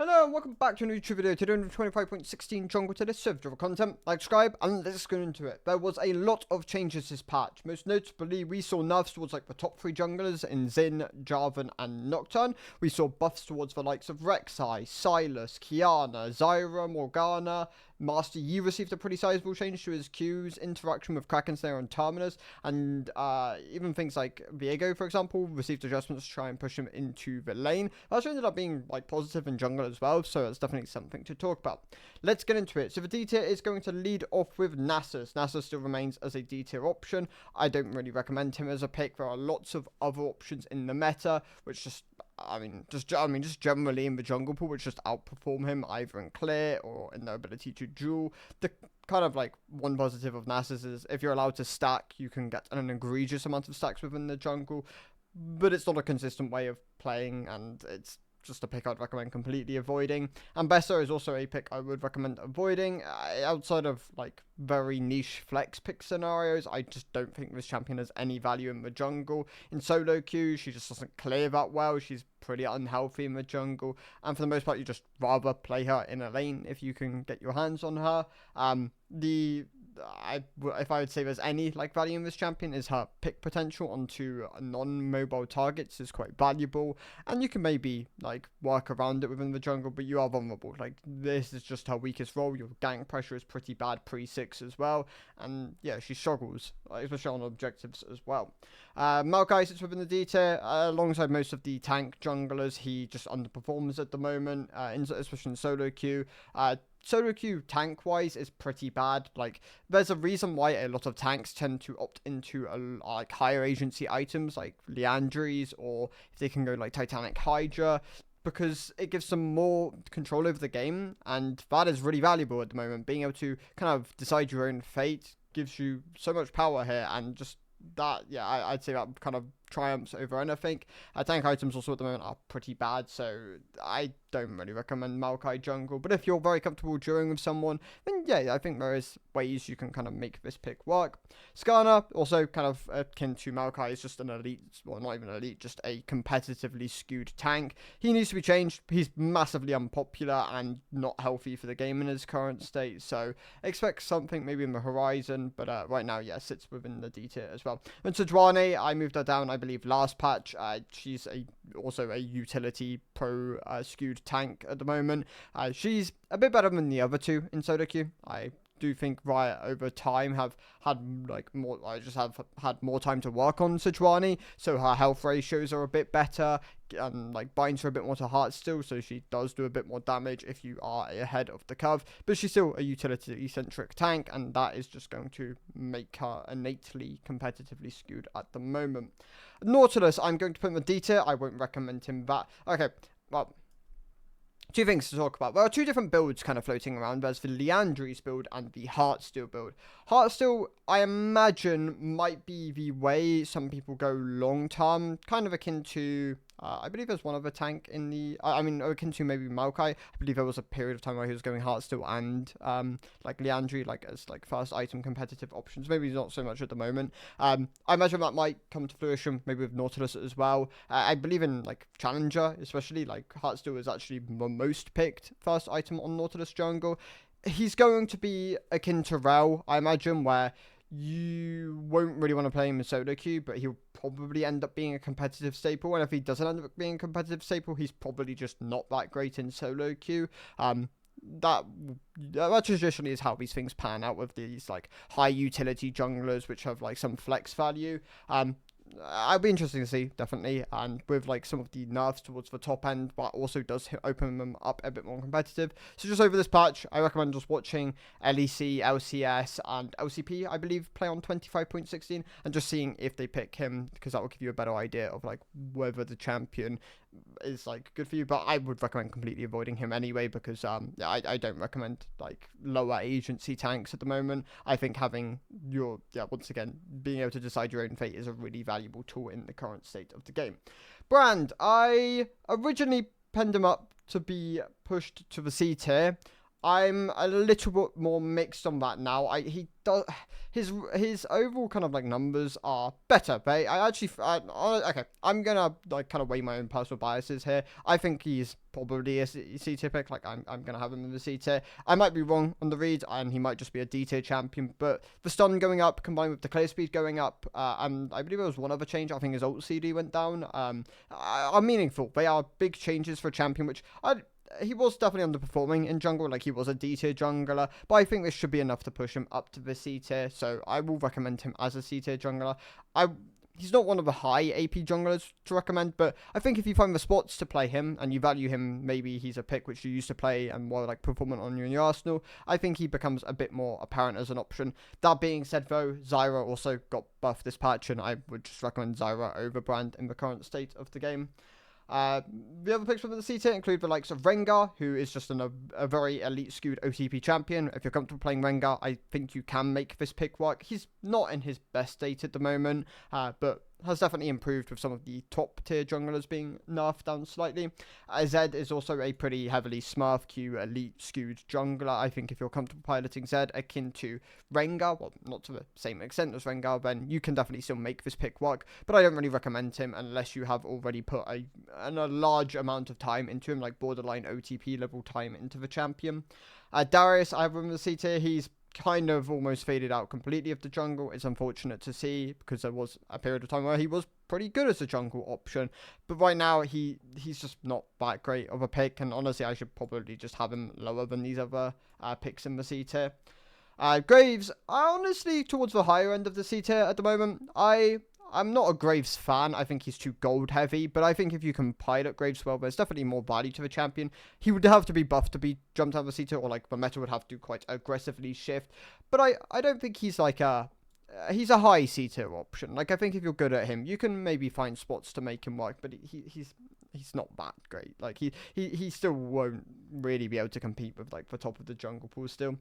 Hello and welcome back to a new YouTube video. Today on 25.16 jungle to this server content. Like, subscribe, and let's get into it. There was a lot of changes this patch. Most notably, we saw nerfs towards like the top 3 junglers in Xin, Jarvan, and Nocturne. We saw buffs towards the likes of Rek'Sai, Sylas, Kiana, Zyra, Morgana. Master Yi received a pretty sizable change to his Q's, interaction with Kraken Snare and Terminus, and even things like Viego, for example, received adjustments to try and push him into the lane. That actually ended up being like positive in jungle as well, so it's definitely something to talk about. Let's get into it. So the D tier is going to lead off with Nasus. Nasus still remains as a D tier option. I don't really recommend him as a pick. There are lots of other options in the meta, which just generally in the jungle pool, which just outperform him either in clear or in their ability to duel. The kind of like one positive of Nasus is if you're allowed to stack, you can get an egregious amount of stacks within the jungle, but it's not a consistent way of playing, and it's just a pick I'd recommend completely avoiding. And Bessa is also a pick I would recommend avoiding. Outside of like very niche flex pick scenarios, I just don't think this champion has any value in the jungle. In solo queue, she just doesn't clear that well. She's pretty unhealthy in the jungle, and for the most part, you just rather play her in a lane if you can get your hands on her. If I would say there's any like value in this champion, is her pick potential onto non-mobile targets is quite valuable, and you can maybe like work around it within the jungle, but you are vulnerable. Like, this is just her weakest role. Your gank pressure is pretty bad pre-6 as well, and yeah, she struggles, especially on objectives as well. Maokai sits within the D tier alongside most of the tank junglers. He just underperforms at the moment, especially in solo queue. Solo queue tank-wise is pretty bad. Like, there's a reason why a lot of tanks tend to opt into like higher agency items like Liandry's, or if they can go like Titanic Hydra, because it gives them more control over the game, and that is really valuable at the moment. Being able to kind of decide your own fate gives you so much power here, and just that, yeah, I'd say that kind of triumphs over anything. Tank items also at the moment are pretty bad, so I don't really recommend Maokai jungle. But if you're very comfortable dueling with someone, then yeah, I think there is ways you can kind of make this pick work. Skarner, also kind of akin to Maokai, is just an elite, well, not even elite, just a competitively skewed tank. He needs to be changed. He's massively unpopular and not healthy for the game in his current state, so expect something maybe in the horizon, but right now, yeah, sits within the D tier as well. And Sejuani, I moved her down, I believe, last patch. She's also a utility pro skewed tank at the moment. She's a bit better than the other two in solo queue. I do think Riot over time have had like more. I just have had more time to work on Sejuani, so her health ratios are a bit better, and like binds her a bit more to heart still, so she does do a bit more damage if you are ahead of the curve. But she's still a utility centric tank, and that is just going to make her innately competitively skewed at the moment. Nautilus, I'm going to put in the D tier. I won't recommend him that. Okay, well, two things to talk about. There are two different builds kind of floating around. There's the Liandry's build and the Heartsteel build. Heartsteel, I imagine, might be the way some people go long term, kind of akin to, I believe there's one other tank in the, akin to maybe Maokai. I believe there was a period of time where he was going Heartsteel and like Liandry, like as like first item competitive options. Maybe not so much at the moment. I imagine that might come to fruition maybe with Nautilus as well. I believe in like Challenger, especially like Heartsteel is actually the most picked first item on Nautilus jungle. He's going to be akin to Rel, I imagine, where you won't really want to play him in solo queue, but he'll probably end up being a competitive staple. And if he doesn't end up being a competitive staple, he's probably just not that great in solo queue. That traditionally is how these things pan out with these like high utility junglers, which have like some flex value. I'd be interested to see, definitely, and with like some of the nerfs towards the top end, but also does open them up a bit more competitive. So just over this patch, I recommend just watching LEC, LCS, and LCP, I believe, play on 25.16, and just seeing if they pick him, because that will give you a better idea of like whether the champion is like good for you. But I would recommend completely avoiding him anyway, because I don't recommend like lower agency tanks at the moment. I think having your, once again, being able to decide your own fate is a really valuable tool in the current state of the game. Brand, I originally penned him up to be pushed to the C tier. I'm a little bit more mixed on that now. He does his overall kind of like numbers are better, but okay, I'm gonna like kind of weigh my own personal biases here. I think he's probably a C tier pick. Like I'm gonna have him in the C tier. I might be wrong on the read, and he might just be a D tier champion. But the stun going up combined with the clear speed going up, and I believe there was one other change. I think his ult CD went down. Are meaningful. They are big changes for a champion, which he was definitely underperforming in jungle, like he was a D tier jungler, but I think this should be enough to push him up to the C tier, so I will recommend him as a C tier jungler. He's not one of the high AP junglers to recommend, but I think if you find the spots to play him and you value him, maybe he's a pick which you used to play and more like performant on you in your arsenal, I think he becomes a bit more apparent as an option. That being said though, Zyra also got buffed this patch, and I would just recommend Zyra over Brand in the current state of the game. The other picks from the C tier include the likes of Rengar, who is just a very elite skewed OTP champion. If you're comfortable playing Rengar, I think you can make this pick work. He's not in his best state at the moment, but has definitely improved with some of the top tier junglers being nerfed down slightly. Zed is also a pretty heavily Smurf Q elite skewed jungler. I think if you're comfortable piloting Zed akin to Rengar, well, not to the same extent as Rengar, then you can definitely still make this pick work, but I don't really recommend him unless you have already put a large amount of time into him, like borderline OTP level time into the champion. Darius, I have him in the C tier. He's kind of almost faded out completely of the jungle. It's unfortunate to see because there was a period of time where he was pretty good as a jungle option, but right now he's just not that great of a pick, and honestly I should probably just have him lower than these other picks in the C tier. Graves, honestly towards the higher end of the C tier at the moment. I'm not a Graves fan. I think he's too gold heavy, but I think if you can pilot Graves well, there's definitely more value to the champion. He would have to be buffed to be jumped out of the C tier, or like the meta would have to quite aggressively shift. But I don't think he's like he's a high C tier option. Like I think if you're good at him, you can maybe find spots to make him work, but he's not that great. Like he still won't really be able to compete with like the top of the jungle pool still.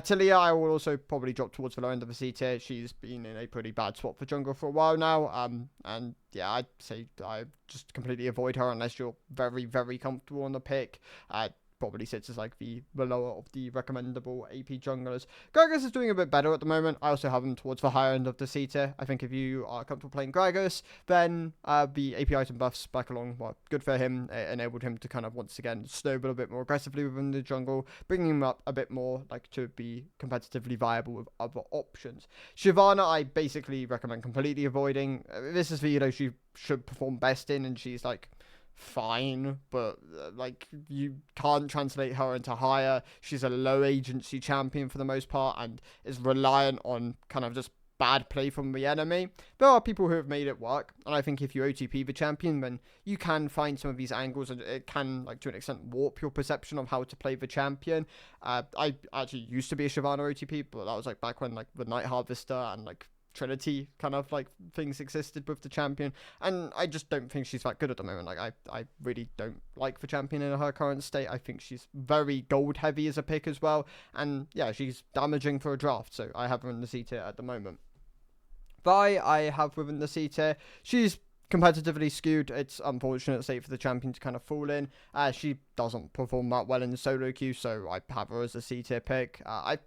Talia, I will also probably drop towards the low end of the C tier. She's been in a pretty bad spot for jungle for a while now. And yeah, I'd say I just completely avoid her unless you're very, very comfortable on the pick. Probably sits as like the lower of the recommendable AP junglers. Gragas is doing a bit better at the moment. I also have him towards the higher end of the C tier. I think if you are comfortable playing Gragas, then the AP item buffs back along were good for him. It enabled him to kind of once again snowball a bit more aggressively within the jungle, bringing him up a bit more like to be competitively viable with other options. Shyvana, I basically recommend completely avoiding. This is the she should perform best in, and she's like fine, but like you can't translate her into higher. She's a low agency champion for the most part and is reliant on kind of just bad play from the enemy. There are people who have made it work, and I think if you OTP the champion, then you can find some of these angles, and it can, like to an extent, warp your perception of how to play the champion. I actually used to be a Shyvana OTP, but that was like back when like the Night Harvester and like Trinity kind of like things existed with the champion, and I just don't think she's that good at the moment. Like I really don't like the champion in her current state. I think she's very gold heavy as a pick as well, and yeah, she's damaging for a draft, so I have her in the C tier at the moment. Vi, I have within the C tier. She's competitively skewed. It's unfortunate state for the champion to kind of fall in. She doesn't perform that well in the solo queue, so I have her as a C tier pick. I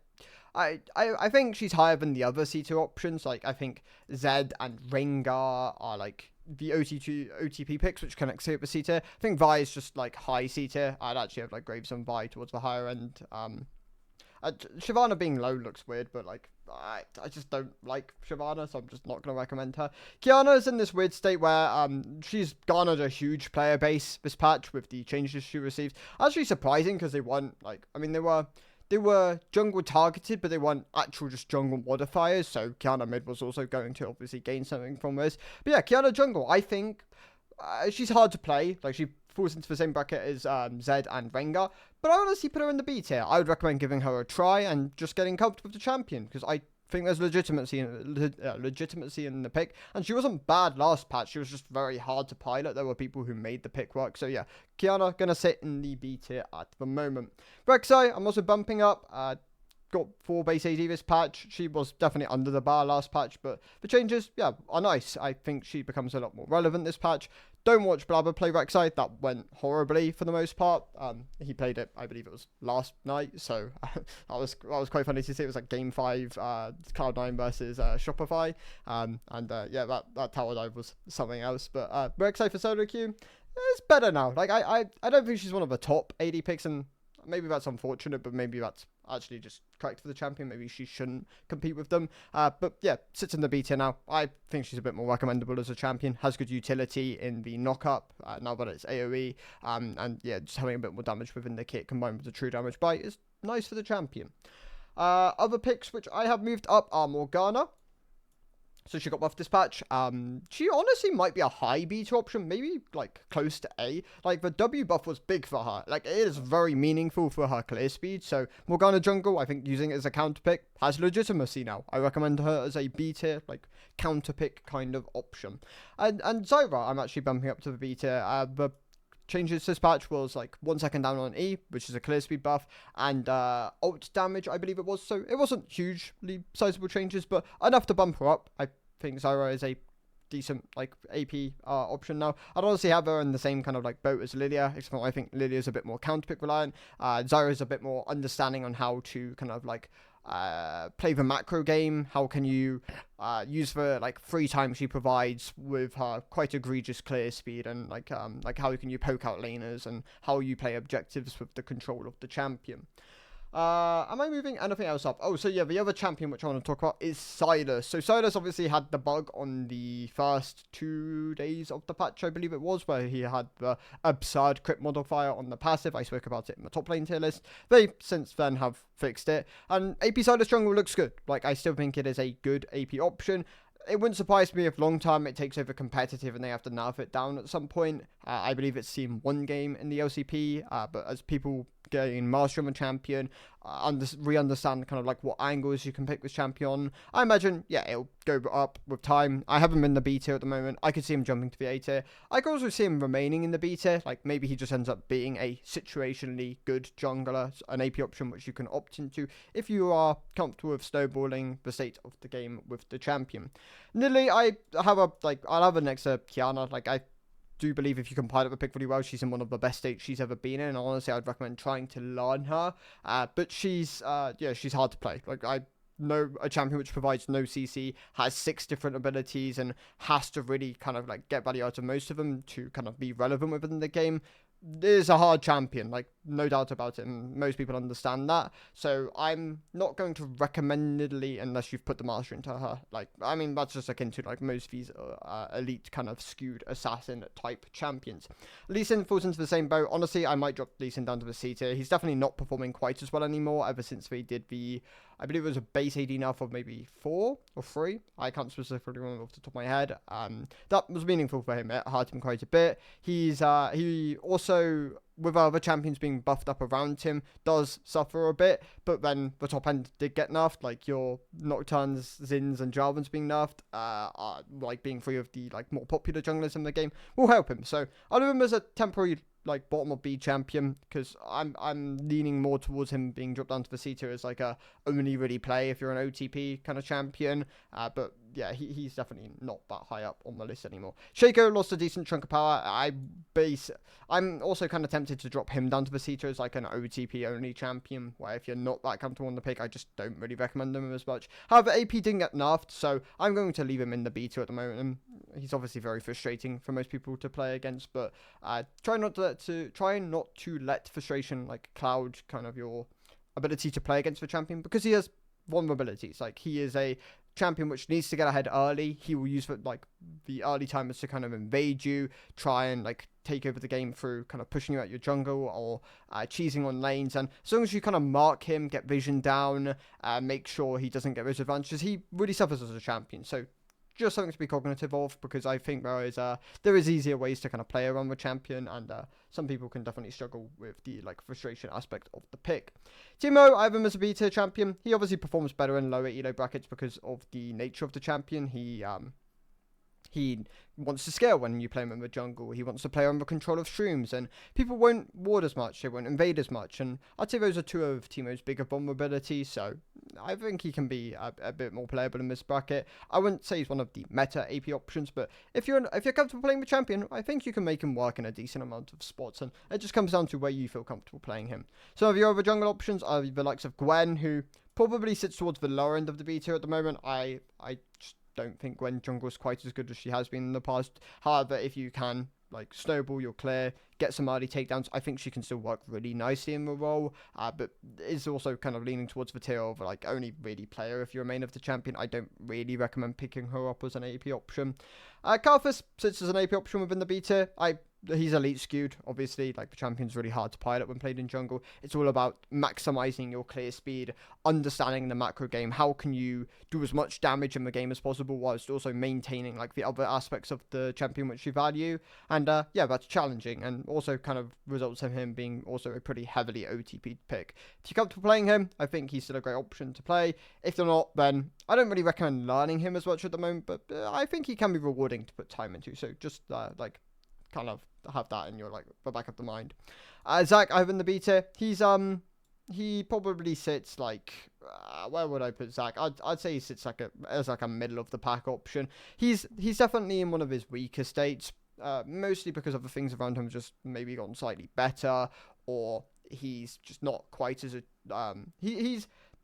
think she's higher than the other C tier options. Like I think Zed and Rengar are like the OTP picks which can exit the C tier. I think Vi is just like high C tier. I'd actually have like Graves and Vi towards the higher end. Shyvana being low looks weird, but like I just don't like Shyvana, so I'm just not going to recommend her. Kiana is in this weird state where she's garnered a huge player base this patch with the changes she received. Actually surprising because they weren't like, I mean, they were jungle targeted, but they weren't actual just jungle modifiers, so Kiana mid was also going to obviously gain something from this. But yeah, Kiana jungle, I think she's hard to play. Like she falls into the same bracket as Zed and Rengar, but I honestly put her in the B tier. I would recommend giving her a try and just getting comfortable with the champion, because I think there's legitimacy in the pick, and she wasn't bad last patch. She was just very hard to pilot. There were people who made the pick work, so yeah, Kiana gonna sit in the B tier at the moment. Rek'Sai, I'm also bumping up. Got 4 base AD this patch. She was definitely under the bar last patch, but the changes, yeah, are nice. I think she becomes a lot more relevant this patch. don't watch Blabber play Rek'Sai. That went horribly for the most part. He played it, I believe it was last night, so that was quite funny to see. It was like game 5, Cloud9 versus Shopify, yeah, that tower dive was something else. But Rek'Sai for solo queue, it's better now. Like I don't think she's one of the top AD picks, and maybe that's unfortunate, but maybe that's actually just correct for the champion. Maybe she shouldn't compete with them. But yeah, sits in the B tier now. I think she's a bit more recommendable as a champion. Has good utility in the knock-up now that it's AoE. And yeah, just having a bit more damage within the kit combined with the true damage bite is nice for the champion. Other picks which I have moved up are Morgana. So she got buff dispatch. She honestly might be a high B2 option, maybe like close to A. Like the W buff was big for her. Like it is very meaningful for her clear speed. So Morgana jungle, I think using it as a counter pick has legitimacy now. I recommend her as a B tier, like counter pick kind of option. And Zyra, I'm actually bumping up to the B tier. The changes dispatch was like 1 second down on E, which is a clear speed buff, and ult damage, I believe it was. So it wasn't hugely sizable changes, but enough to bump her up. I think Zyra is a decent like AP option now. I'd honestly have her in the same kind of like boat as Lilia, except I think Lilia's a bit more counter pick reliant. Zyra's a bit more understanding on how to kind of like play the macro game. How can you use the like free time she provides with her quite egregious clear speed, and like how can you poke out laners, and how you play objectives with the control of the champion. Am I moving anything else up? Oh, so yeah, the other champion which I want to talk about is Sylas. So Sylas obviously had the bug on the first 2 days of the patch, I believe it was, where he had the absurd crit modifier on the passive. I spoke about it in the top lane tier list. They since then have fixed it, and AP Sylas jungle looks good. Like I still think it is a good AP option. It wouldn't surprise me if long term it takes over competitive and they have to nerf it down at some point. I believe it's seen 1 game in the LCP, but as people gain mastery on the champion, re-understand kind of like what angles you can pick this champion, I imagine, yeah, it'll go up with time. I have him in the B tier at the moment. I could see him jumping to the A tier. I could also see him remaining in the B tier. Like maybe he just ends up being a situationally good jungler, an AP option which you can opt into if you are comfortable with snowballing the state of the game with the champion. Nidalee, I'll have her next to Kiana. Like I do believe if you can pilot the pick really well, she's in one of the best states she's ever been in. And honestly, I'd recommend trying to learn her. But she's hard to play. Like I know a champion which provides no CC, has 6 different abilities, and has to really kind of like get value out of most of them to kind of be relevant within the game. It is a hard champion, like no doubt about it, and most people understand that. So I'm not going to recommend Nidalee unless you've put the master into her. Like, I mean, that's just akin to like most of these elite kind of skewed assassin type champions. Lee Sin falls into the same boat. Honestly, I might drop Lee Sin down to the C tier. He's definitely not performing quite as well anymore ever since they did the, I believe it was a base AD nerf of maybe 4 or 3. I can't specifically remember off the top of my head. That was meaningful for him. It hurt him quite a bit. He also, with other champions being buffed up around him, does suffer a bit, but then the top end did get nerfed, like your Nocturnes, Zins, and Jarvans being nerfed, like being 3 of the like more popular junglers in the game, will help him. So I do him as a temporary like bottom of B champion, because I'm leaning more towards him being dropped down to the C tier as like a only really play if you're an OTP kind of champion. But yeah, he's definitely not that high up on the list anymore. Shaco lost a decent chunk of power. I'm also kind of tempted to drop him down to the C tier as like an OTP only champion, where if you're not that comfortable on the pick, I just don't really recommend him as much. However, AP didn't get nerfed, so I'm going to leave him in the B tier at the moment. And he's obviously very frustrating for most people to play against, but try not to let frustration like cloud kind of your ability to play against the champion, because he has vulnerabilities. Like he is a champion which needs to get ahead early. He will use the early timers to kind of invade you, try and like take over the game through kind of pushing you out your jungle or cheesing on lanes. And as long as you kind of mark him, get vision down, make sure he doesn't get those advantages, he really suffers as a champion. So just something to be cognitive of, because I think there is easier ways to kind of play around the champion, and some people can definitely struggle with the like frustration aspect of the pick. Timo, I have him as a B tier champion. He obviously performs better in lower elo brackets because of the nature of the champion. He He wants to scale when you play him in the jungle. He wants to play under control of shrooms, and people won't ward as much, they won't invade as much, and I'd say those are two of Teemo's bigger vulnerabilities, so I think he can be a bit more playable in this bracket. I wouldn't say he's one of the meta AP options, but if you're comfortable playing the champion, I think you can make him work in a decent amount of spots, and it just comes down to where you feel comfortable playing him. Some of your other jungle options are the likes of Gwen, who probably sits towards the lower end of the B tier at the moment. I just don't think Gwen jungle is quite as good as she has been in the past. However, if you can like snowball your clear, get some early takedowns, I think she can still work really nicely in the role, but is also kind of leaning towards the tier of like only really player if you're a main of the champion. I don't really recommend picking her up as an AP option. Kalphas sits as an AP option within the B tier. He's elite skewed, obviously. Like, the champion's really hard to pilot when played in jungle. It's all about maximizing your clear speed, understanding the macro game. How can you do as much damage in the game as possible whilst also maintaining like the other aspects of the champion which you value? And yeah, that's challenging, and also kind of results in him being also a pretty heavily OTP pick. If you're comfortable playing him, I think he's still a great option to play. If you're not, then I don't really recommend learning him as much at the moment, but I think he can be rewarding to put time into. So just like kind of have that in your like the back of the mind. Zach, I have in the B tier. He probably sits like where would I put Zach? I'd say he sits like as a middle of the pack option. He's definitely in one of his weaker states, mostly because of the things around him just maybe gotten slightly better, or he's just not quite as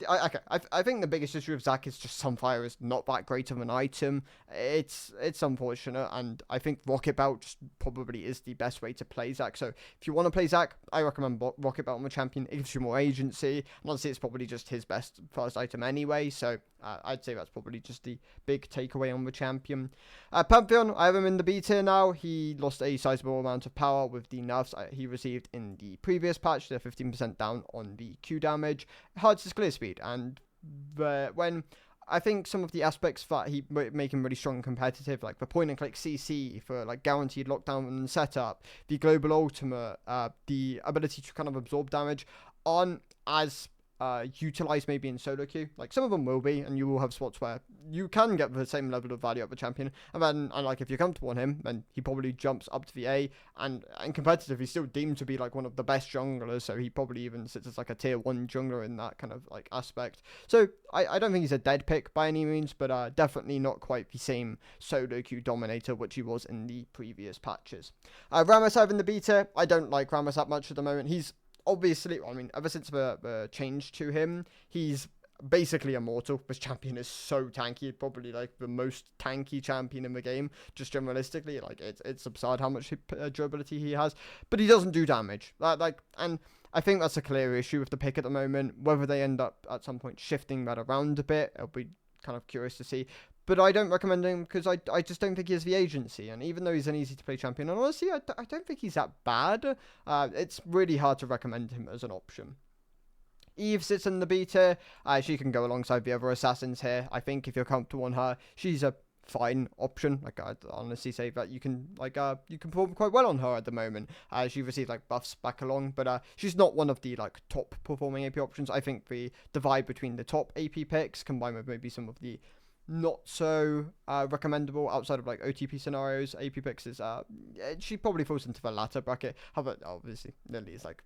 I think the biggest issue of Zac is just Sunfire is not that great of an item. It's unfortunate, and I think Rocket Belt just probably is the best way to play Zac. So if you want to play Zac, I recommend Rocket Belt on the champion. It gives you more agency, and honestly, it's probably just his best first item anyway. So I'd say that's probably just the big takeaway on the champion. Pantheon, I have him in the B tier now. He lost a sizable amount of power with the nerfs he received in the previous patch. They're 15% down on the Q damage. It hurts his clear speed, and when I think some of the aspects that he make him really strong and competitive, like the point and click CC for like guaranteed lockdown and setup, the global ultimate, the ability to kind of absorb damage, aren't as utilized maybe in solo queue. Like, some of them will be, and you will have spots where you can get the same level of value of a champion, and then like if you're comfortable on him, then he probably jumps up to the A, and competitive he's still deemed to be like one of the best junglers, so he probably even sits as like a tier 1 jungler in that kind of like aspect. So I don't think he's a dead pick by any means, but definitely not quite the same solo queue dominator which he was in the previous patches. Rammus I have in the beta. I don't like Rammus that much at the moment. He's obviously, I mean, ever since the change to him, he's basically immortal. This champion is so tanky, probably like the most tanky champion in the game, just generalistically. Like, it's absurd how much durability he has, but he doesn't do damage. And I think that's a clear issue with the pick at the moment. Whether they end up at some point shifting that around a bit, I'll be kind of curious to see. But I don't recommend him because I just don't think he has the agency. And even though he's an easy to play champion, and honestly, I don't think he's that bad. It's really hard to recommend him as an option. Eve sits in the B tier. She can go alongside the other assassins here. I think if you're comfortable on her, she's a fine option. Like, I'd honestly say that you can perform quite well on her at the moment. She received like buffs back along, but she's not one of the like top performing AP options. I think the divide between the top AP picks combined with maybe some of the not so recommendable outside of like OTP scenarios AP picks is she probably falls into the latter bracket. However, obviously Lily is like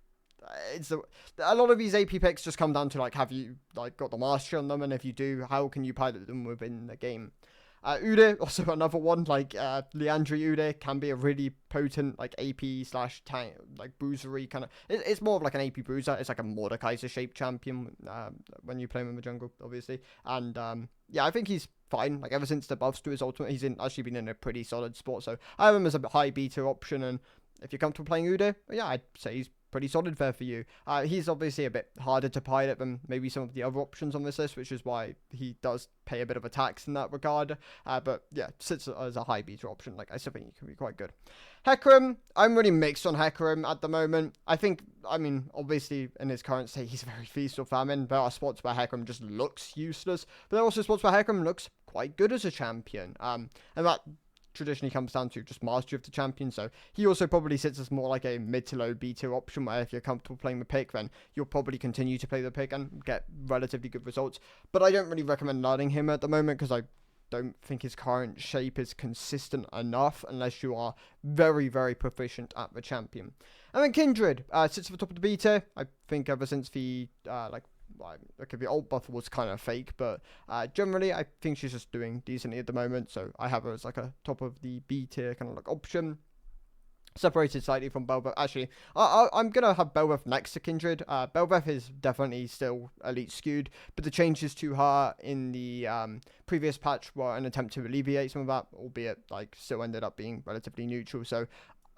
a lot of these AP picks just come down to like, have you like got the mastery on them, and if you do, how can you pilot them within the game. Udyr, also another one, like Leandri Udyr can be a really potent like AP slash tank, like bruisery kind of. It's more of like an AP bruiser. It's like a Mordekaiser shaped champion when you play him in the jungle, obviously. And yeah, I think he's fine. Like, ever since the buffs to his ultimate, he's actually been in a pretty solid spot. So I have him as a high beta option, and if you're comfortable playing Udyr, yeah, I'd say he's pretty solid there for you. He's obviously a bit harder to pilot than maybe some of the other options on this list, which is why he does pay a bit of a tax in that regard. But yeah, sits as a high beta option. Like, I still think he can be quite good. Hecarim, I'm really mixed on Hecarim at the moment. I mean, obviously in his current state, he's very feast or famine. There are spots where Hecarim just looks useless, but there are also spots where Hecarim looks quite good as a champion. And that traditionally comes down to just mastery of the champion. So he also probably sits as more like a mid to low B tier option, where if you're comfortable playing the pick, then you'll probably continue to play the pick and get relatively good results. But I don't really recommend learning him at the moment because I don't think his current shape is consistent enough unless you are very, very proficient at the champion. And then Kindred sits at the top of the B tier. I think ever since the okay, the alt buff was kind of fake, but generally I think she's just doing decently at the moment. So I have her as like a top of the B tier kind of like option. Separated slightly from Bel'Veth. Actually, I'm going to have Bel'Veth next to Kindred. Bel'Veth is definitely still elite skewed, but the changes to her in the previous patch were an attempt to alleviate some of that, albeit like still ended up being relatively neutral. So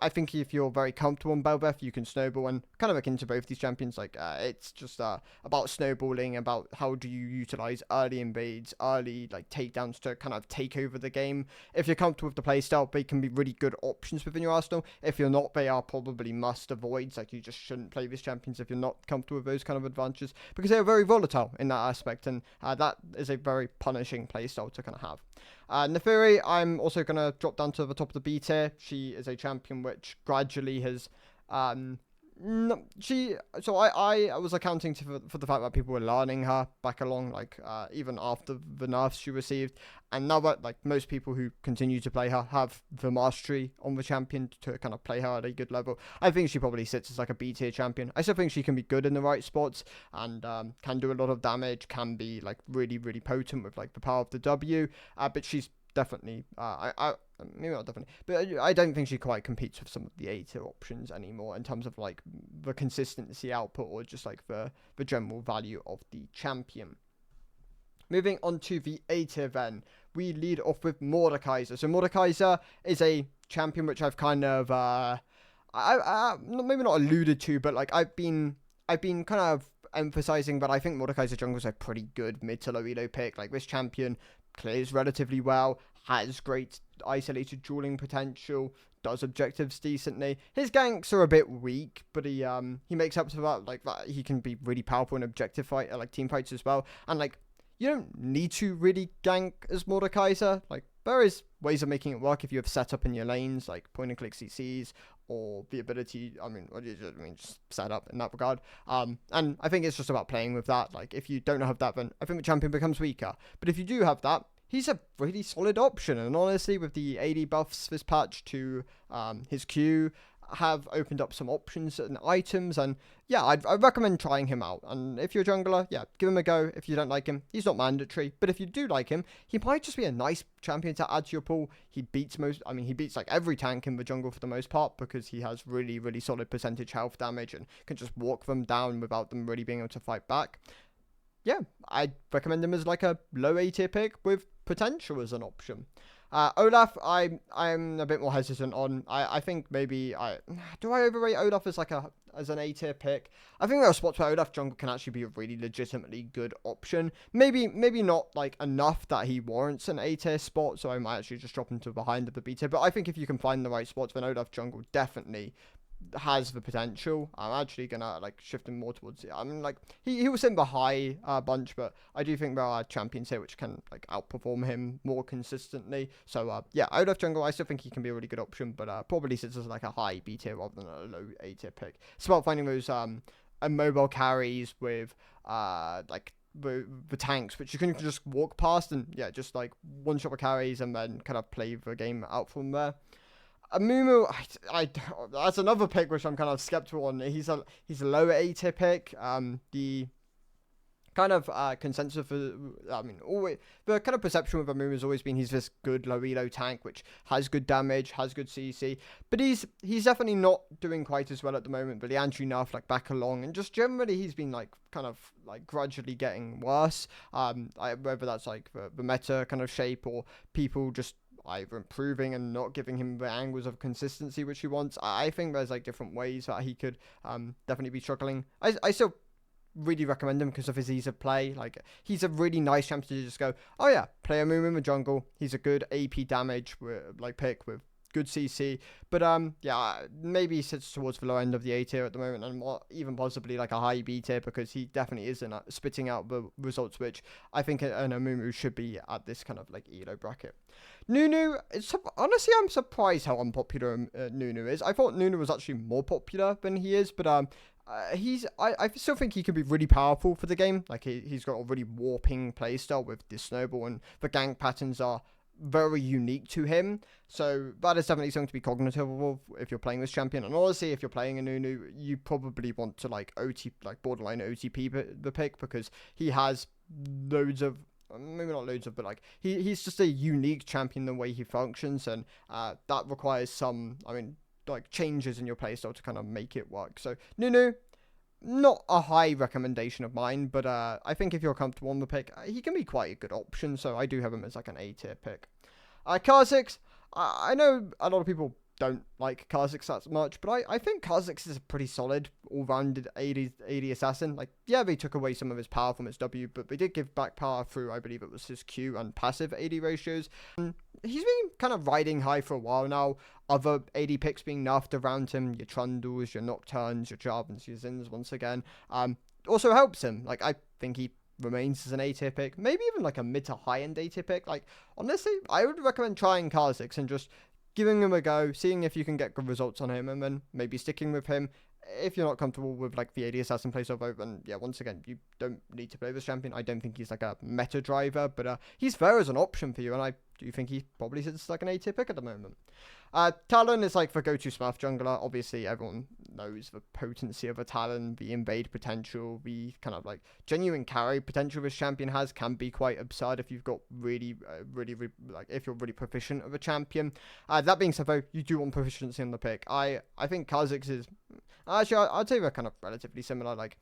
I think if you're very comfortable on Bel'Veth, you can snowball, and kind of akin to both these champions, like it's just about snowballing, about how do you utilize early invades, early like takedowns to kind of take over the game. If you're comfortable with the playstyle, they can be really good options within your arsenal. If you're not, they are probably must avoids. Like you just shouldn't play these champions if you're not comfortable with those kind of advantages, because they are very volatile in that aspect, and that is a very punishing playstyle to kind of have. Neferi, I'm also going to drop down to the top of the B tier. She is a champion which gradually has... I was accounting for the fact that people were learning her back along, like even after the nerfs she received. And now that like most people who continue to play her have the mastery on the champion to kind of play her at a good level, I think she probably sits as like a B tier champion. I still think she can be good in the right spots and can do a lot of damage, can be like really, really potent with like the power of the W. But she's definitely, maybe not definitely, but I don't think she quite competes with some of the A tier options anymore in terms of like the consistency output or just like the general value of the champion. Moving on to the A tier then, we lead off with Mordekaiser. So Mordekaiser is a champion which I've kind of, maybe not alluded to, but like I've been kind of emphasizing that I think Mordekaiser jungle is a pretty good mid to low elo pick. Like this champion plays relatively well, has great isolated dueling potential, does objectives decently. His ganks are a bit weak, but he makes up to that. Like that, he can be really powerful in objective fight, like team fights as well. And like you don't need to really gank as Mordekaiser. Like there is ways of making it work if you have set up in your lanes, like point and click CCs, or the ability, just set up in that regard. And I think it's just about playing with that. Like if you don't have that, then I think the champion becomes weaker. But if you do have that, he's a really solid option. And honestly, with the AD buffs this patch to his Q, have opened up some options and items, and yeah, I'd recommend trying him out. And if you're a jungler, yeah, give him a go. If you don't like him, he's not mandatory, but if you do like him, he might just be a nice champion to add to your pool. He beats like every tank in the jungle for the most part, because he has really, really solid percentage health damage and can just walk them down without them really being able to fight back. Yeah, I'd recommend him as like a low A tier pick with potential as an option. Olaf, I'm a bit more hesitant on. I think maybe do I overrate Olaf as an A tier pick? I think there are spots where Olaf jungle can actually be a really legitimately good option. Maybe not like enough that he warrants an A tier spot, so I might actually just drop him to behind of the B tier. But I think if you can find the right spots, then Olaf jungle definitely has the potential. I'm actually gonna like shift him more towards he was in the high bunch, but I do think there are champions here which can like outperform him more consistently. So yeah, Olaf jungle, I still think he can be a really good option, but probably sits as like a high B tier rather than a low A tier pick. It's about finding those mobile carries with like the tanks which you can just walk past and yeah, just like one shot of carries and then kind of play the game out from there. Amumu, that's another pick which I'm kind of skeptical on. He's a lower A tier pick. The kind of consensus for, always, the kind of perception with Amumu has always been he's this good low elo tank which has good damage, has good CC, but he's definitely not doing quite as well at the moment. But the Andrew nerf like back along, and just generally he's been like kind of like gradually getting worse. Whether that's like the meta kind of shape or people just either improving and not giving him the angles of consistency which he wants. I think there's like different ways that he could definitely be struggling. I still really recommend him because of his ease of play. Like he's a really nice champion to just go, oh yeah, play a Amumu in the jungle. He's a good AP damage pick with good CC, but yeah, maybe he sits towards the low end of the A tier at the moment, and even possibly like a high B tier, because he definitely isn't spitting out the results which I think an Amumu should be at this kind of like elo bracket. Nunu, honestly, I'm surprised how unpopular Nunu is. I thought Nunu was actually more popular than he is, but I still think he can be really powerful for the game. Like he's got a really warping playstyle with the snowball, and the gank patterns are very unique to him. So that is definitely something to be cognitive of if you're playing this champion. And honestly, if you're playing a Nunu, you probably want to like borderline OTP the pick, because he has loads of, maybe not loads of, but like he's just a unique champion the way he functions, and that requires some, like changes in your playstyle to kind of make it work. So Nunu, not a high recommendation of mine, but I think if you're comfortable on the pick, he can be quite a good option. So I do have him as like an A tier pick. Kha'Zix, I know a lot of people don't like Kha'Zix that much, but I think Kha'Zix is a pretty solid all-rounded AD assassin. Like, yeah, they took away some of his power from his W, but they did give back power through, I believe it was his Q and passive AD ratios. And he's been kind of riding high for a while now. Other AD picks being nerfed around him, your Trundles, your Nocturnes, your Jarvans, your Zins once again, also helps him. Like, I think he remains as an A tier pick, maybe even like a mid to high end A tier pick. Like, honestly, I would recommend trying Kha'Zix and just giving him a go, seeing if you can get good results on him, and then maybe sticking with him. If you're not comfortable with like the AD assassin playstyle, then yeah, once again, you don't need to play this champion. I don't think he's like a meta driver, but he's there as an option for you, and I do think he probably sits like an A tier pick at the moment. Talon is like the go-to Smurf jungler. Obviously, everyone knows the potency of a Talon, the invade potential, the kind of like genuine carry potential this champion has can be quite absurd if you've got really like if you're really proficient of a champion. That being said, though, you do want proficiency on the pick. I think Kha'Zix is actually I'd say they're kind of relatively similar. Like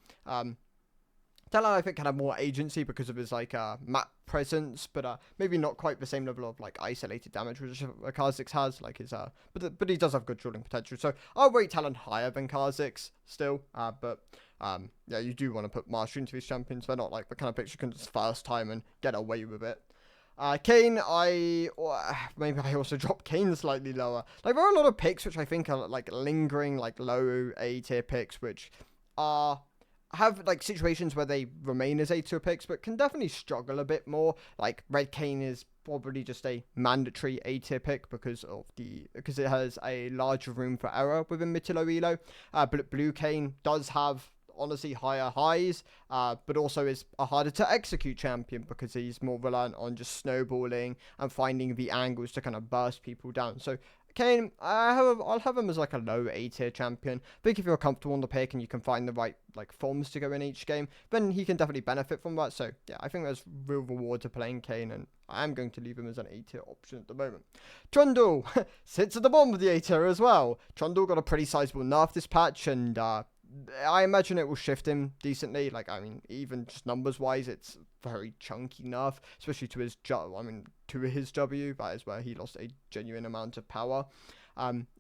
Talon, I think, can have more agency because of his like map presence, but maybe not quite the same level of like isolated damage which Kha'Zix has. Like his but he does have good drilling potential. So I'll rate Talon higher than Kha'Zix still. But yeah, you do want to put mastery into these champions. They're not like the kind of picks you can just first time and get away with it. Kayn, maybe I also dropped Kayn slightly lower. Like there are a lot of picks which I think are like lingering like low A tier picks which have like situations where they remain as A tier picks, but can definitely struggle a bit more. Like Red Kayn is probably just a mandatory A tier pick because it has a larger room for error within mid to low elo. But Blue Kayn does have honestly higher highs, but also is a harder to execute champion because he's more reliant on just snowballing and finding the angles to kind of burst people down. So Kayn, I'll have him as like a low A tier champion. I think if you're comfortable on the pick and you can find the right like forms to go in each game, then he can definitely benefit from that. So yeah, I think there's real reward to playing Kayn, and I am going to leave him as an A tier option at the moment. Trundle sits at the bottom of the A tier as well. Trundle got a pretty sizable nerf this patch, and I imagine it will shift him decently. Like, I mean, even just numbers wise, it's very chunky nerf, especially to his W. That is where he lost a genuine amount of power.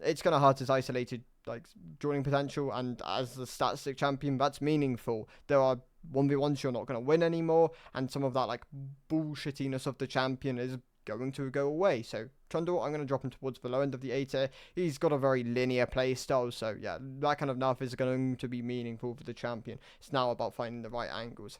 It's kind of hard his isolated like drawing potential, and as the statistic champion, that's meaningful. There are 1v1s you're not going to win anymore, and some of that like bullshittiness of the champion is going to go away. So Trundle, I'm going to drop him towards the low end of the A tier. He's got a very linear play style, so yeah, that kind of nerf is going to be meaningful for the champion. It's now about finding the right angles.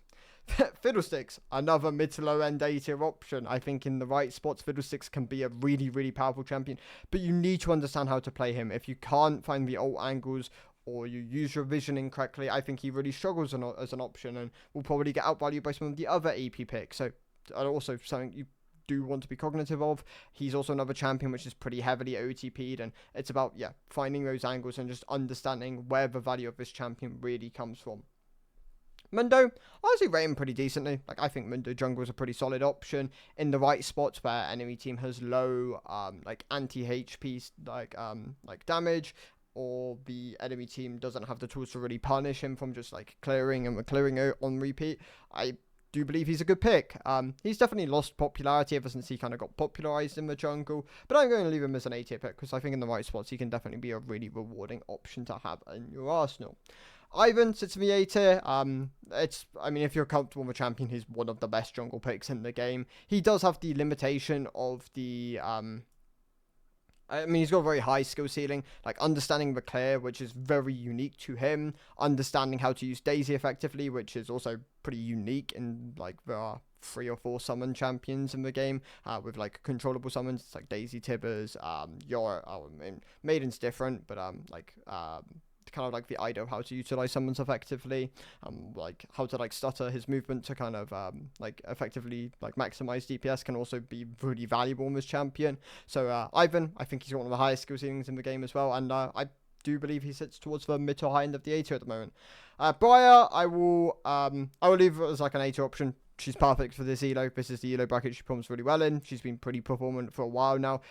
Fiddlesticks, another mid to low end A tier option. I think in the right spots, Fiddlesticks can be a really powerful champion, but you need to understand how to play him. If you can't find the alt angles, or you use your visioning correctly, I think he really struggles as an option and will probably get outvalued by some of the other AP picks. So also something you do want to be cognitive of. He's also another champion which is pretty heavily OTP'd, and it's about finding those angles and just understanding where the value of this champion really comes from. Mundo, honestly rate him pretty decently. Like, I think Mundo jungle is a pretty solid option in the right spots where enemy team has low like anti-HP like damage, or the enemy team doesn't have the tools to really punish him from just like clearing on repeat. I do believe he's a good pick. He's definitely lost popularity ever since he kind of got popularized in the jungle, but I'm going to leave him as an A tier pick because I think in the right spots he can definitely be a really rewarding option to have in your arsenal. Ivan sits in the A tier. If you're comfortable with a champion, he's one of the best jungle picks in the game. He does have the limitation of the he's got a very high skill ceiling, like understanding the clear, which is very unique to him, understanding how to use Daisy effectively, which is also pretty unique, in like there are 3 or 4 summon champions in the game with like controllable summons. It's like Daisy Tibbers, Maiden's different, but kind of like the idea of how to utilize summons effectively, like how to like stutter his movement to kind of like effectively like maximize DPS can also be really valuable in this champion. So Ivan, I think he's got one of the highest skill ceilings in the game as well, and I do believe he sits towards the mid to high end of the A tier at the moment. Briar, I will leave it as like an A tier option. She's perfect for this elo. This is the elo bracket she performs really well in. She's been pretty performant for a while now,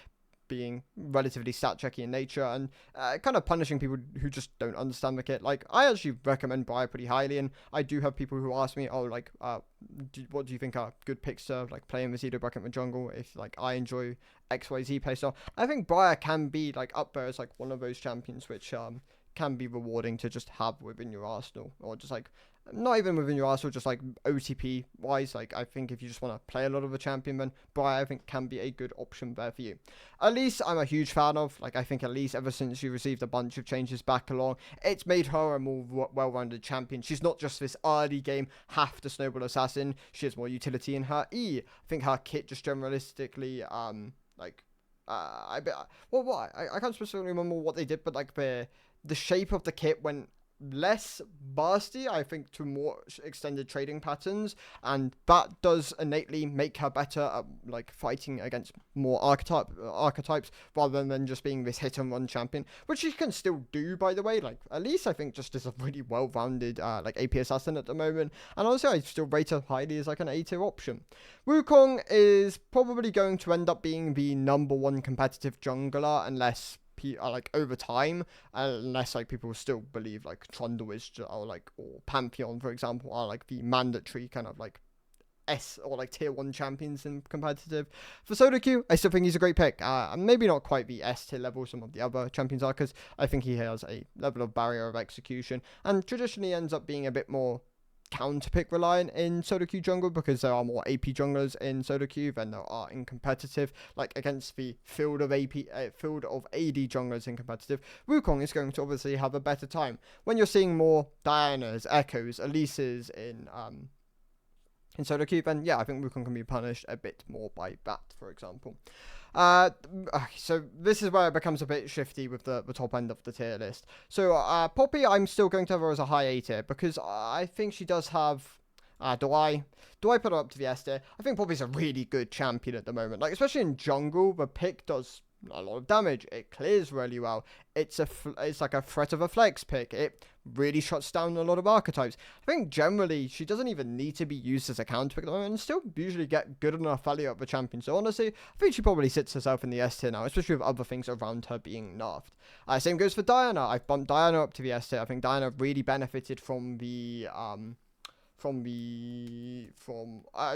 being relatively stat checky in nature and kind of punishing people who just don't understand the kit. Like, I actually recommend Briar pretty highly, and I do have people who ask me, oh, like, what do you think are good picks to like play in the elo bracket in jungle if like I enjoy XYZ playstyle? I think Briar can be like up there as like one of those champions which can be rewarding to just have within your arsenal, or just like not even within your arsenal, just like OTP wise. Like, I think if you just want to play a lot of a champion, then Briar I think can be a good option there for you. Elise, I'm a huge fan of. Like, I think Elise, ever since she received a bunch of changes back along, it's made her a more well-rounded champion. She's not just this early game half the snowball assassin. She has more utility in her E. I think her kit just generalistically I can't specifically remember what they did, but like the shape of the kit went less bursty, I think, to more extended trading patterns, and that does innately make her better at like fighting against more archetypes rather than just being this hit and run champion, which she can still do, by the way. Like, at least I think just is a really well-rounded like AP assassin at the moment, and honestly I still rate her highly as like an A tier option. Wukong is probably going to end up being the #1 competitive jungler unless like over time, unless like people still believe like Trundle is or Pantheon, for example, are like the mandatory kind of like S or like tier 1 champions in competitive. For Solo Q, I still think he's a great pick. Maybe not quite the S tier level some of the other champions are, because I think he has a level of barrier of execution and traditionally ends up being a bit more counter pick reliant in solo queue jungle, because there are more AP junglers in solo queue than there are in competitive. Like, against the field of AD junglers in competitive, Wukong is going to obviously have a better time. When you're seeing more Dianas, Echoes, Elises in solo queue, then yeah, I think Wukong can be punished a bit more by that, for example. So this is where it becomes a bit shifty with the top end of the tier list. So Poppy, I'm still going to have her as a high A tier, because I think she does have do I put her up to the S tier? I think Poppy's a really good champion at the moment. Like, especially in jungle, the pick does a lot of damage. It clears really well. It's like a threat of a flex pick. It really shuts down a lot of archetypes. I think generally she doesn't even need to be used as a counter pick at the moment, and still usually get good enough value up the champion. So honestly, I think she probably sits herself in the S tier now, especially with other things around her being nerfed. Same goes for Diana. I've bumped Diana up to the S tier. I think Diana really benefited from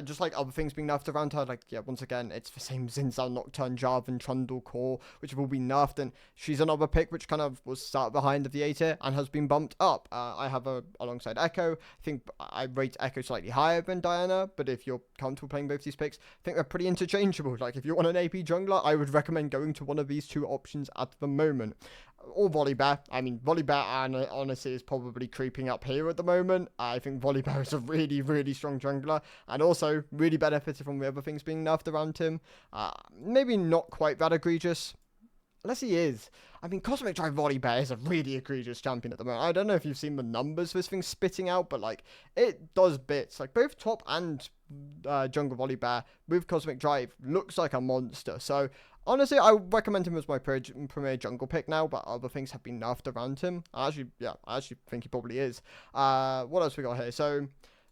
just like other things being nerfed around her. Like, yeah, once again, it's the same Xin Zhao, Nocturne, Jarvan, Trundle, Core, which have all been nerfed, and she's another pick which kind of was sat behind of the A tier and has been bumped up. I have her alongside Echo. I think I rate Echo slightly higher than Diana, but if you're comfortable playing both these picks, I think they're pretty interchangeable. Like, if you want an AP jungler, I would recommend going to one of these two options at the moment. Or Volibear. I mean, Volibear honestly is probably creeping up here at the moment. I think Volibear is a really, really strong jungler, and also really benefited from the other things being nerfed around him. Maybe not quite that egregious, unless he is. I mean, Cosmic Drive Volibear is a really egregious champion at the moment. I don't know if you've seen the numbers this thing's spitting out, but like, it does bits. Like, both top and jungle Volibear with Cosmic Drive looks like a monster. So honestly, I recommend him as my premier jungle pick now, but other things have been nerfed around him. I actually think he probably is. What else we got here? So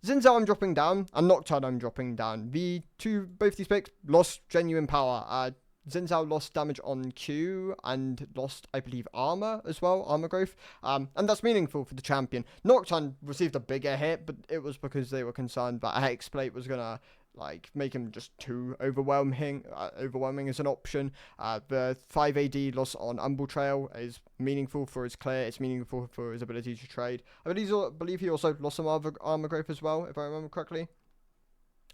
Xin Zhao I'm dropping down, and Nocturne I'm dropping down. Both these picks lost genuine power. Xin Zhao lost damage on Q and lost, I believe, armor as well, armor growth. And that's meaningful for the champion. Nocturne received a bigger hit, but it was because they were concerned that a Hexplate was gonna like make him just too overwhelming as an option. The 5 AD loss on Umble Trail is meaningful for his clear. It's meaningful for his ability to trade. I believe he also lost some armor growth as well, if I remember correctly.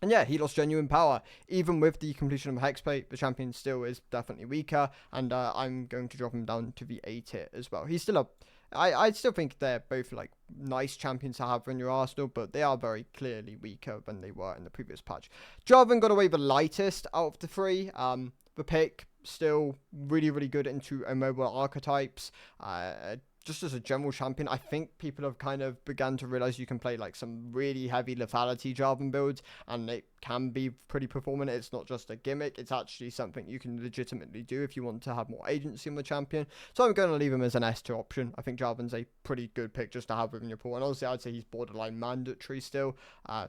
And yeah, he lost genuine power. Even with the completion of Hexplate, the champion still is definitely weaker, and I'm going to drop him down to the A tier as well. He's still I still think they're both like nice champions to have in your arsenal, but they are very clearly weaker than they were in the previous patch. Jarvan got away the lightest out of the three. The pick still really, really good into immobile archetypes. just as a general champion, I think people have kind of begun to realize you can play like some really heavy lethality Jarvan builds, and it can be pretty performant. It's not just a gimmick, it's actually something you can legitimately do if you want to have more agency on the champion. So I'm going to leave him as an S2 option. I think Jarvan's a pretty good pick just to have within your pool, and honestly I'd say he's borderline mandatory still.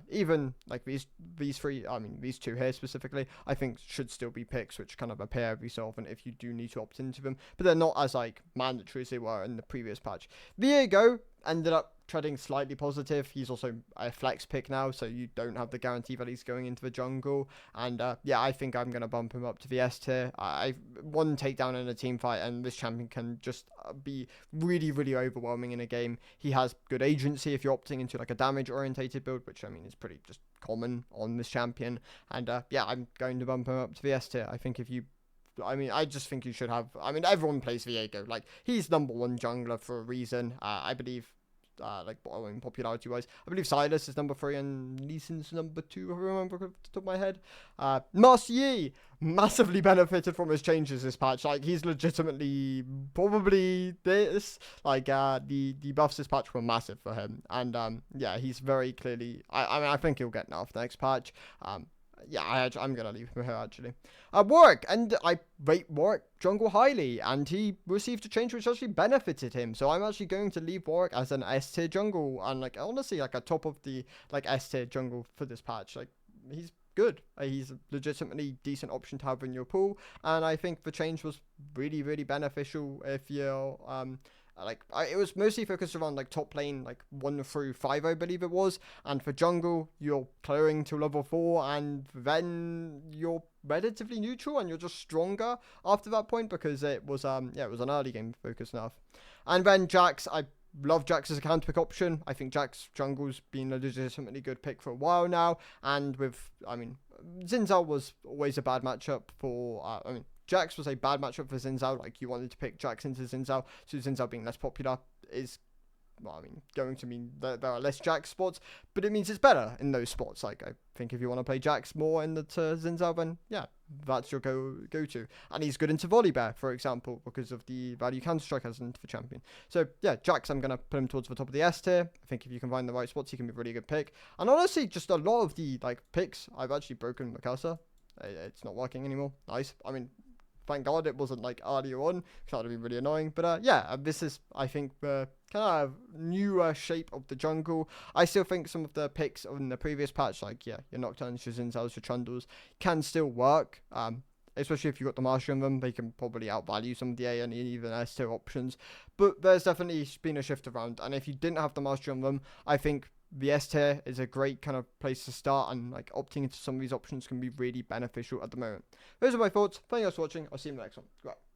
Even like these three, I mean these two here specifically, I think should still be picks which kind of appear every so often if you do need to opt into them, but they're not as like mandatory as they were in the previous patch. Viego ended up treading slightly positive. He's also a flex pick now, so you don't have the guarantee that he's going into the jungle. And yeah, I think I'm going to bump him up to the S tier. I one takedown in a team fight, and this champion can just be really, really overwhelming in a game. He has good agency if you're opting into like a damage orientated build, which I mean is pretty just common on this champion. And yeah, I'm going to bump him up to the S tier. I think if you I just think you should have. I mean, everyone plays Viego. Like, he's #1 jungler for a reason. I believe, like, popularity wise, I believe Silas is #3 and Lee Sin's #2, if I remember off the top of my head. Master Yi massively benefited from his changes this patch. Like, he's legitimately probably this. Like, the buffs this patch were massive for him. And, yeah, he's very clearly. I mean, I think he'll get nerfed next patch. Yeah, I'm going to leave him here, actually. Warwick, and I rate Warwick jungle highly, and he received a change which actually benefited him. So I'm actually going to leave Warwick as an S tier jungle, and like honestly, like a top of the like S tier jungle for this patch. Like, he's good. He's a legitimately decent option to have in your pool, and I think the change was really, really beneficial if you're it was mostly focused around like top lane, like 1 through 5, I believe it was. And for jungle, you're clearing to level 4, and then you're relatively neutral, and you're just stronger after that point because it was it was an early game focus nerf. And then Jax, I love Jax as a counter pick option. I think Jax jungle's been a legitimately good pick for a while now, and with Xin Zhao was always a bad matchup for Jax was a bad matchup for Xin Zhao. Like, you wanted to pick Jax into Xin Zhao, so Xin Zhao being less popular is, going to mean that there are less Jax spots, but it means it's better in those spots. Like, I think if you want to play Jax more in the Xin Zhao, then yeah, that's your go-to. And he's good into Volibear, for example, because of the value Counter-Strike has into the champion. So yeah, Jax, I'm going to put him towards the top of the S tier. I think if you can find the right spots, he can be a really good pick. And honestly, just a lot of the picks, I've actually broken the cursor. It's not working anymore. Nice. Thank God it wasn't like earlier on, because that would have been really annoying. But yeah, this is, I think, the kind of newer shape of the jungle. I still think some of the picks in the previous patch, like, yeah, your Nocturnes, your Zinzals, your Trundles, can still work. Especially if you've got the mastery on them, they can probably outvalue some of the A and even S tier options. But there's definitely been a shift around. And if you didn't have the mastery on them, I think the S tier is a great kind of place to start, and like opting into some of these options can be really beneficial at the moment. Those are my thoughts. Thank you guys for watching. I'll see you in the next one. Goodbye.